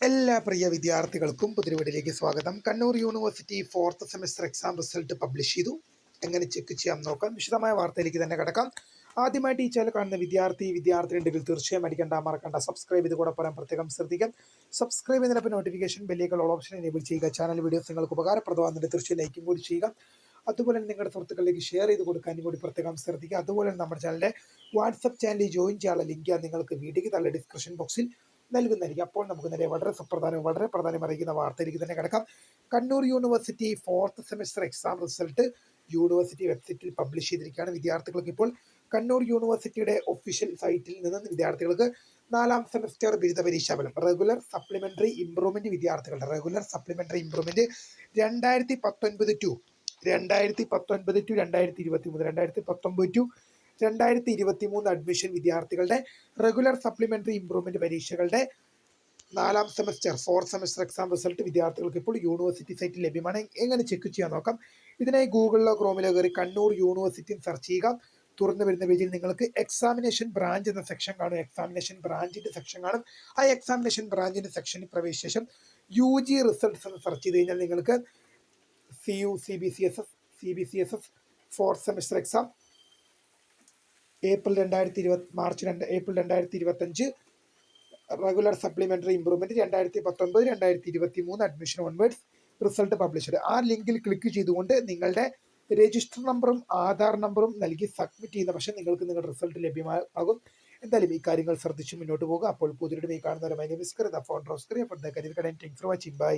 എല്ലാ പ്രിയ വിദ്യാർത്ഥികൾക്കും പുതിയ വീഡിയോയിലേക്ക് സ്വാഗതം. Kannur university fourth semester exam result publish ചെയ്തു. എങ്ങനെ ചെക്ക് ചെയ്യാം നോക്കാം. വിശദമായ വാർത്തയിലേക്ക് തന്നെ കിടക്കാം. ആദ്യമായിട്ട് ഈ ചാനൽ കാണുന്ന വിദ്യാർത്ഥിയുണ്ടെങ്കിൽ തീർച്ചയായും മറക്കണ്ട സബ്സ്ക്രൈബ് ചെയ്ത് കൂടെ പറയാൻ പ്രത്യേകം ശ്രദ്ധിക്കാം. സബ്സ്ക്രൈബ് ചെയ്തതിനൊപ്പം നോട്ടിഫിക്കേഷൻ ബെല്ലേക്കുള്ള ഓപ്ഷൻ എനേബിൾ ചെയ്യുക. ചാനൽ വീഡിയോസ് നിങ്ങൾക്ക് ഉപകാരപ്രദമാകുന്നുണ്ട് തീർച്ചയായും ലൈക്കും കൂടി ചെയ്യുക. അതുപോലെ തന്നെ നിങ്ങളുടെ സുഹൃത്തുക്കളിലേക്ക് ഷെയർ ചെയ്ത് കൊടുക്കാനും കൂടി പ്രത്യേകം ശ്രദ്ധിക്കുക. അതുപോലെ തന്നെ നമ്മുടെ ചാനലിൻ്റെ വാട്സപ്പ് ചാനലിൽ ജോയിൻ ചെയ്യാനുള്ള ലിങ്ക് നിങ്ങൾക്ക് വീഡിയോയ്ക്ക് താഴെ ഡിസ്ക്രിപ്ഷൻ ബോക്സിൽ നൽകുന്നതായിരിക്കും. അപ്പോൾ നമുക്ക് നേരെ വളരെ പ്രാധാന്യം അറിയിക്കുന്ന വാർത്തയിലേക്ക് തന്നെ കിടക്കാം. Kannur university fourth semester exam result university വെബ്സൈറ്റിൽ പബ്ലിഷ് ചെയ്തിരിക്കുകയാണ്. വിദ്യാർത്ഥികൾക്ക് ഇപ്പോൾ കണ്ണൂർ യൂണിവേഴ്സിറ്റിയുടെ ഒഫീഷ്യൽ സൈറ്റിൽ നിന്ന് വിദ്യാർത്ഥികൾക്ക് 4ാം സെമസ്റ്റർ ബിരുദ പരീക്ഷാഫലം റെഗുലർ സപ്ലിമെന്ററി ഇംപ്രൂവ്മെന്റ് വിദ്യാർത്ഥികളുടെ regular supplementary improvement 2019 to 2023 admission വിദ്യാർത്ഥികളുടെ റെഗുലർ സപ്ലിമെന്ററി ഇംപ്രൂവ്മെന്റ് പരീക്ഷകളുടെ 4ാം semester fourth semester exam result വിദ്യാർത്ഥികൾക്ക് ഇപ്പോൾ യൂണിവേഴ്സിറ്റി സൈറ്റിൽ ലഭ്യമാണ്. എങ്ങനെ ചെക്ക് ചെയ്യാൻ നോക്കാം. ഇതിനായി ഗൂഗിളിലോ ക്രോമിലോ കയറി കണ്ണൂർ യൂണിവേഴ്സിറ്റി സെർച്ച് ചെയ്യുക. തുറന്നു വരുന്ന പേജിൽ നിങ്ങൾക്ക് എക്സാമിനേഷൻ ബ്രാഞ്ച് എന്ന സെക്ഷൻ കാണും. എക്സാമിനേഷൻ ബ്രാഞ്ചിന്റെ സെക്ഷൻ കാണും. ആ എക്സാമിനേഷൻ ബ്രാഞ്ചിന്റെ സെക്ഷനിൽ പ്രവേശിച്ച ശേഷം UG റിസൾട്ട്സ് എന്ന് സെർച്ച് ചെയ്ത് കഴിഞ്ഞാൽ നിങ്ങൾക്ക് CBCSS fourth semester exam April 2025 regular supplementary improvement 2019-2023 admission onwards result published. ആ ലിങ്കിൽ ക്ലിക്ക് ചെയ്തുകൊണ്ട് നിങ്ങളുടെ രജിസ്റ്റർ നമ്പറും ആധാർ നമ്പറും നൽകി സബ്മിറ്റ് ചെയ്യുന്ന പക്ഷേ നിങ്ങൾക്ക് നിങ്ങളുടെ റിസൾട്ട് ലഭ്യമാകും. എന്തായാലും ഈ കാര്യങ്ങൾ ശ്രദ്ധിച്ച് മുന്നോട്ട് പോകുക. അപ്പോൾ പുതിയൊരു കാണുന്നവരെ മൈ നെയിം ഈസ് കറിയ ഫോർ ഡ്രോസ്കറി. അപ്പോൾ കരിയർ കടൻ താങ്ക്സ് ഫോർ വാച്ചിങ്. ബൈ.